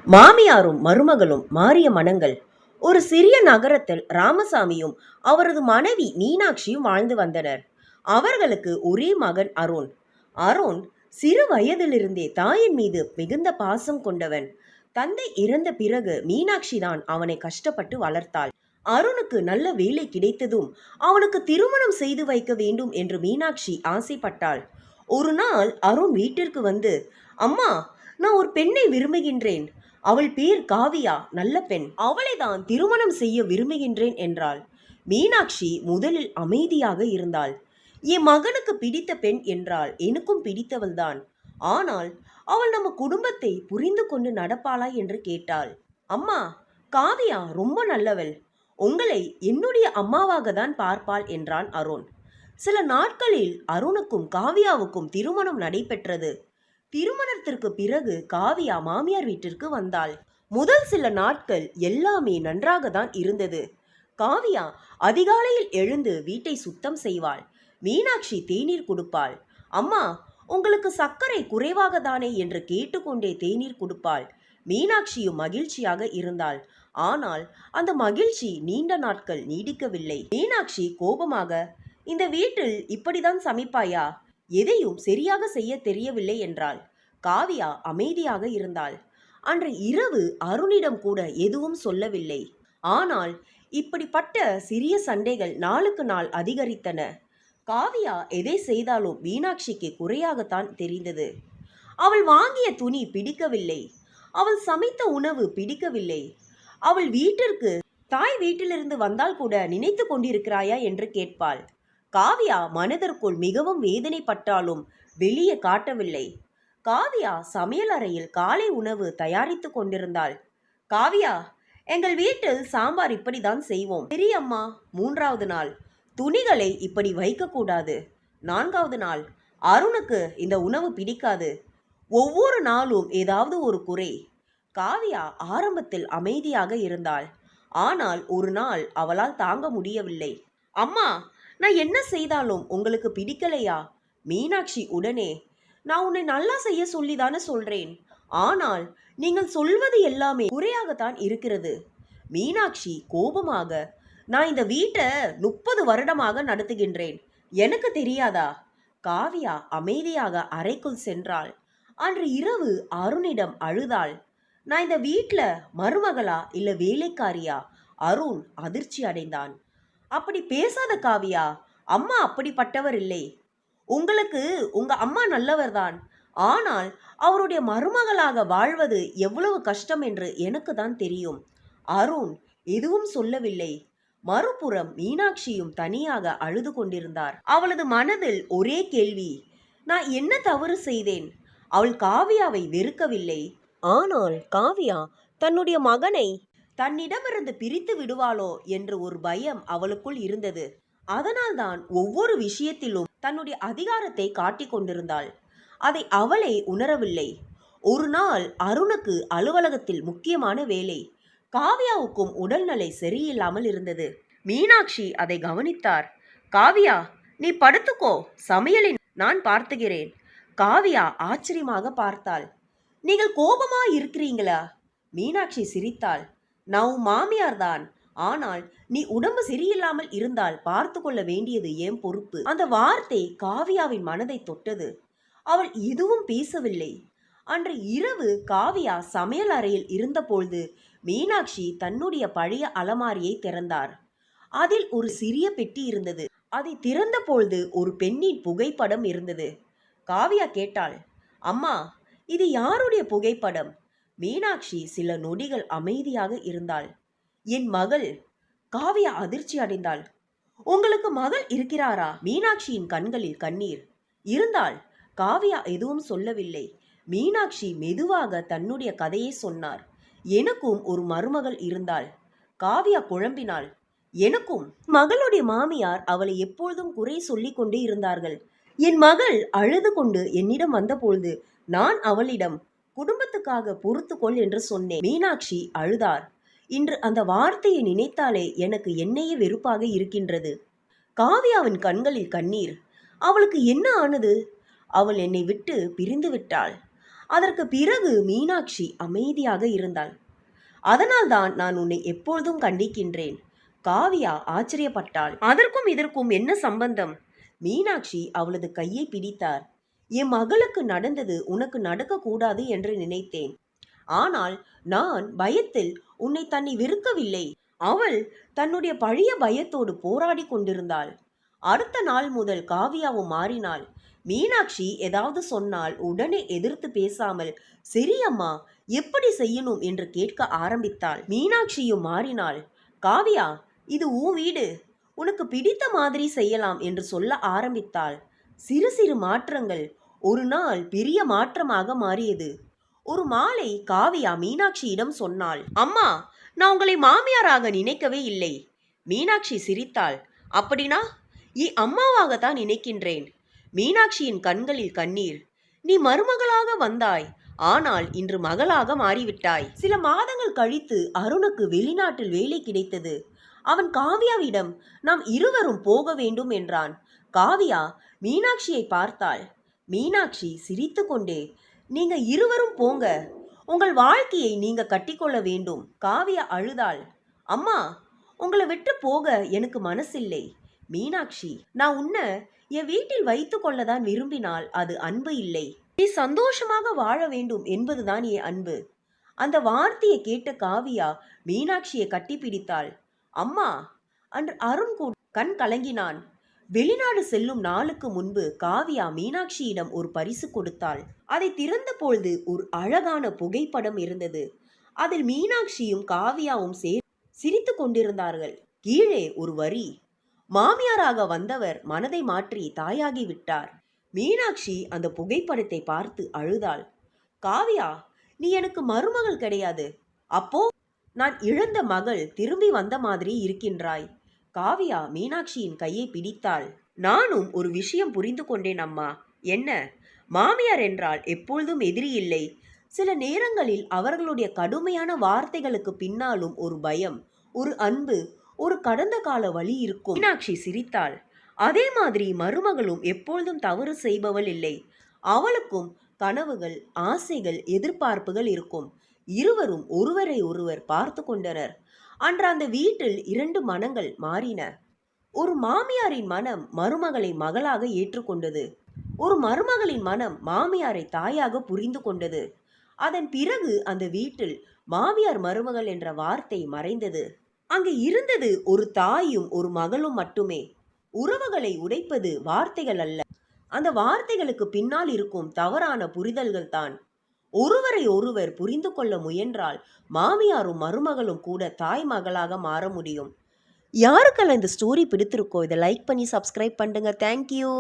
மாமியாரும் மருமகளும் மாறிய மனங்கள். ஒரு சிறிய நகரத்தில் ராமசாமியும் அவரது மனைவி மீனாட்சியும் வாழ்ந்து வந்தனர். அவர்களுக்கு ஒரே மகன் அருண். அருண் சிறு வயதிலிருந்தே தாயின் மீது மிகுந்த பாசம் கொண்டவன். தந்தை இறந்த பிறகு மீனாட்சி தான் அவனை கஷ்டப்பட்டு வளர்த்தாள். அருணுக்கு நல்ல வேலை கிடைத்ததும் அவனுக்கு திருமணம் செய்து வைக்க வேண்டும் என்று மீனாட்சி ஆசைப்பட்டாள். ஒரு நாள் அருண் வீட்டிற்கு வந்து, அம்மா, நான் ஒரு பெண்ணை விரும்புகின்றேன். அவள் பேர் காவியா, நல்ல பெண். அவளை தான் திருமணம் செய்ய விரும்புகின்றேன் என்றாள். மீனாட்சி முதலில் அமைதியாக இருந்தாள். என் மகனுக்கு பிடித்த பெண் என்றால் எனக்கும் பிடித்தவள்தான். ஆனால் அவள் நம்ம குடும்பத்தை புரிந்து கொண்டு நடப்பாளா என்று கேட்டாள். அம்மா, காவியா ரொம்ப நல்லவள். உங்களை என்னுடைய அம்மாவாக தான் பார்ப்பாள் என்றான் அருண். சில நாட்களில் அருணுக்கும் காவியாவுக்கும் திருமணம் நடைபெற்றது. திருமணத்திற்கு பிறகு காவியா மாமியார் வீட்டிற்கு வந்தாள். முதல் சில நாட்கள் எல்லாமே நன்றாக தான் இருந்தது. காவியா அதிகாலையில் எழுந்து வீட்டை சுத்தம் செய்வாள். மீனாட்சி தேநீர் கொடுப்பாள். அம்மா, உங்களுக்கு சர்க்கரை குறைவாக தானே என்று கேட்டுக்கொண்டே தேநீர் கொடுப்பாள். மீனாட்சியும் மகிழ்ச்சியாக இருந்தாள். ஆனால் அந்த மகிழ்ச்சி நீண்ட நாட்கள் நீடிக்கவில்லை. மீனாட்சி கோபமாக, இந்த வீட்டில் இப்படிதான் சமைப்பாயா? எதையும் சரியாக செய்ய தெரியவில்லை என்றாள். காவியா அமைதியாக இருந்தாள். அன்று இரவு அருணிடம் கூட எதுவும் சொல்லவில்லை. ஆனால் இப்படிப்பட்ட சிறிய சண்டைகள் நாளுக்கு நாள் அதிகரித்தன. காவியா எதை செய்தாலும் மீனாட்சிக்கு குறையாகத்தான் தெரிந்தது. அவள் வாங்கிய துணி பிடிக்கவில்லை. அவள் சமைத்த உணவு பிடிக்கவில்லை. அவள் வீட்டிற்கு தாய் வீட்டிலிருந்து வந்தால் கூட நினைத்து கொண்டிருக்கிறாயா என்று கேட்பாள். காவியா மனதிற்குள் மிகவும் வேதனைப்பட்டாலும் வெளியே காட்டவில்லை. காவியா சமையல் அறையில் காலை உணவு தயாரித்து கொண்டிருந்தாள். காவியா, எங்கள் வீட்டில் சாம்பார் இப்படிதான் செய்வோம். சரி அம்மா. 3வது நாள், துணிகளை இப்படி வைக்கக்கூடாது. 4வது நாள், அருணுக்கு இந்த உணவு பிடிக்காது. ஒவ்வொரு நாளும் ஏதாவது ஒரு குறை. காவியா ஆரம்பத்தில் அமைதியாக இருந்தாள். ஆனால் ஒரு நாள் அவளால் தாங்க முடியவில்லை. அம்மா, நான் என்ன செய்தாலும் உங்களுக்கு பிடிக்கலையா? மீனாட்சி உடனே, நான் உன்னை நல்லா செய்ய சொல்லிதானே சொல்றேன். ஆனால் நீங்கள் சொல்வது எல்லாமே குறையாகத்தான் இருக்கிறது. மீனாட்சி கோபமாக, நான் இந்த வீட்டை 30 வருடமாக நடத்துகின்றேன். எனக்கு தெரியாதா? காவியா அமைதியாக அறைக்குள் சென்றாள். அன்று இரவு அருணிடம் அழுதாள். நான் இந்த வீட்டில் மருமகளா இல்ல வேலைக்காரியா? அருண் அதிர்ச்சி அடைந்தான். அப்படி பேசாத காவியா, அம்மா அப்படிப்பட்டவர் இல்லை. உங்களுக்கு உங்க அம்மா நல்லவர்தான். ஆனால் அவருடைய மருமகளாக வாழ்வது எவ்வளவு கஷ்டம் என்று எனக்கு தான் தெரியும். அருண் எதுவும் சொல்லவில்லை. மறுபுறம் மீனாட்சியும் தனியாக அழுது கொண்டிருந்தார். அவளது மனதில் ஒரே கேள்வி, நான் என்ன தவறு செய்தேன்? அவள் காவியாவை வெறுக்கவில்லை. ஆனால் காவியா தன்னுடைய மகனை தன்னிடமிருந்து பிரித்து விடுவாளோ என்று ஒரு பயம் அவளுக்குள் இருந்தது. அதனால்தான் ஒவ்வொரு விஷயத்திலும் தன்னுடைய அதிகாரத்தை காட்டிக் கொண்டிருந்தாள். அதை அவளே உணரவில்லை. ஒரு நாள் அருணுக்கு அலுவலகத்தில் முக்கியமான வேலை. காவியாவுக்கும் உடல்நிலை சரியில்லாமல் இருந்தது. மீனாட்சி அதை கவனித்தார். காவியா, நீ படுத்துக்கோ, சமையலை நான் பார்த்துகிறேன். காவியா ஆச்சரியமாக பார்த்தாள். நீங்கள் கோபமா இருக்கிறீங்களா? மீனாட்சி சிரித்தாள். நான் உன் மாமியார் தான். ஆனால் நீ உடம்பு சரியில்லாமல் இருந்தால் பார்த்து கொள்ள வேண்டியது என் பொறுப்பு. அந்த வார்த்தை காவியாவின் மனதை தொட்டது. அவள் எதுவும் பேசவில்லை. அன்று இரவு காவியா சமையல் அறையில் இருந்தபொழுது மீனாட்சி தன்னுடைய பழைய அலமாரியை திறந்தார். அதில் ஒரு சிறிய பெட்டி இருந்தது. அதை திறந்த பொழுது ஒரு பெண்ணின் புகைப்படம் இருந்தது. காவியா கேட்டாள், அம்மா, இது யாருடைய புகைப்படம்? மீனாட்சி சில நொடிகள் அமைதியாக இருந்தாள். என் மகள். காவியா அதிர்ச்சி அடைந்தாள். உங்களுக்கு மகள் இருக்கிறாரா? மீனாட்சியின் கண்களில் கண்ணீர். இருந்தாள். காவியா எதுவும் சொல்லவில்லை. மீனாட்சி மெதுவாக தன்னுடைய கதையை சொன்னார். எனக்கும் ஒரு மருமகள் இருந்தாள். காவியா குழம்பினாள். எனக்கும். மகளுடைய மாமியார் அவளை எப்பொழுதும் குறை சொல்லிக் கொண்டே இருந்தார்கள். என் மகள் அழுது கொண்டு என்னிடம் வந்தபொழுது நான் அவளிடம் குடும்பத்துக்காக பொறுத்துக்கொள் என்று சொன்னேன். மீனாட்சி அழுதார். இன்று அந்த வார்த்தையை நினைத்தாலே எனக்கு என்னையே வெறுப்பாக இருக்கின்றது. காவியாவின் கண்களில் கண்ணீர். அவளுக்கு என்ன ஆனது? அவள் என்னை விட்டு பிரிந்து விட்டாள். அதற்கு பிறகு மீனாட்சி அமைதியாக இருந்தாள். அதனால்தான் நான் உன்னை எப்பொழுதும் கண்டிக்கின்றேன். காவியா ஆச்சரியப்பட்டாள். அதற்கும் இதற்கும் என்ன சம்பந்தம்? மீனாட்சி அவளது கையை பிடித்தார். என் மகளுக்கு நடந்தது உனக்கு நடக்கக்கூடாது என்று நினைத்தேன். ஆனால் நான் பயத்தில் உன்னை தன்னை வெறுக்கவில்லை. அவள் தன்னுடைய பழைய பயத்தோடு போராடி கொண்டிருந்தாள். அடுத்த நாள் முதல் காவியாவும் மாறினாள். மீனாட்சி ஏதாவது சொன்னால் உடனே எதிர்த்து பேசாமல், சரி அம்மா, எப்படி செய்யணும் என்று கேட்க ஆரம்பித்தாள். மீனாட்சியும் மாறினாள். காவியா, இது உன் வீடு, உனக்கு பிடித்த மாதிரி செய்யலாம் என்று சொல்ல ஆரம்பித்தாள். சிறு சிறு மாற்றங்கள் ஒரு நாள் பெரிய மாற்றமாக மாறியது. ஒரு மாலை காவியா மீனாட்சியிடம் சொன்னாள். அம்மா, நான் உங்களை மாமியாராக நினைக்கவே இல்லை. மீனாட்சி சிரித்தாள். அப்படின்னா அம்மாவாகத்தான் நினைக்கின்றேன். மீனாட்சியின் கண்களில் கண்ணீர். நீ மருமகளாக வந்தாய், ஆனால் இன்று மகளாக மாறிவிட்டாய். சில மாதங்கள் கழித்து அருணுக்கு வெளிநாட்டில் வேலை கிடைத்தது. அவன் காவியாவிடம் நாம் இருவரும் போக வேண்டும் என்றான். காவியா மீனாட்சியை பார்த்தாள். மீனாட்சி சிரித்து கொண்டே, நீங்க இருவரும் போங்க, உங்கள் வாழ்க்கையை நீங்க கட்டிக்கொள்ள வேண்டும். காவியா அழுதாள். அம்மா, உங்களை விட்டு போக எனக்கு மனசில்லை. மீனாட்சி, நான் உன்னை என் வீட்டில் வைத்து கொள்ளதான் விரும்பினால் அது அன்பு இல்லை. நீ சந்தோஷமாக வாழ வேண்டும் என்பதுதான் என் அன்பு. அந்த வார்த்தையை கேட்ட காவியா மீனாட்சியை கட்டிப்பிடித்தாள். அம்மா, அன்று அருண் கூட கண் கலங்கினான். வெளிநாடு செல்லும் நாளுக்கு முன்பு காவியா மீனாட்சியிடம் ஒரு பரிசு கொடுத்தாள். அதை திறந்த பொழுது ஒரு அழகான புகைப்படம் இருந்தது. அதில் மீனாட்சியும் காவியாவும் சிரித்து கொண்டிருந்தார்கள். கீழே ஒரு வரி, மாமியாராக வந்தவர் மனதை மாற்றி தாயாகி விட்டார். மீனாட்சி அந்த புகைப்படத்தை பார்த்து அழுதாள். காவியா, நீ எனக்கு மருமகள் கிடையாது. அப்போ நான் இழந்த மகள் திரும்பி வந்த மாதிரி இருக்கின்றாய். காவியா மீனாட்சியின் கையை பிடித்தாள். நானும் ஒரு விஷயம் புரிந்து கொண்டேன் அம்மா. என்ன? மாமியார் என்றால் எப்பொழுதும் எதிரி இல்லை. சில நேரங்களில் அவர்களுடைய கடுமையான வார்த்தைகளுக்கு பின்னாலும் ஒரு பயம், ஒரு அன்பு, ஒரு கடந்த கால வழி இருக்கும். மீனாட்சி சிரித்தாள். அதே மாதிரி மருமகளும் எப்பொழுதும் தவறு செய்பவள் இல்லை. அவளுக்கும் கனவுகள், ஆசைகள், எதிர்பார்ப்புகள் இருக்கும். இருவரும் ஒருவரை ஒருவர் பார்த்து கொண்டனர். அன்று அந்த வீட்டில் 2 மனங்கள் மாறின. ஒரு மாமியாரின் மனம் மருமகளை மகளாக ஏற்றுக்கொண்டது. ஒரு மருமகளின் மனம் மாமியாரை தாயாக புரிந்து கொண்டது. அதன் பிறகு அந்த வீட்டில் மாமியார் மருமகள் என்ற வார்த்தை மறைந்தது. அங்கு இருந்தது ஒரு தாயும் ஒரு மகளும் மட்டுமே. உறவுகளை உடைப்பது வார்த்தைகள் அல்ல, அந்த வார்த்தைகளுக்கு பின்னால் இருக்கும் தவறான புரிதல்கள் தான். ஒருவரை ஒருவர் புரிந்து கொள்ள முயன்றால் மாமியாரும் மருமகளும் கூட தாய் மகளாக மாற முடியும். யாருக்கெல்லாம் இந்த ஸ்டோரி பிடித்திருக்கோ இதை லைக் பண்ணி சப்ஸ்கிரைப் பண்ணுங்க. தேங்க்யூ.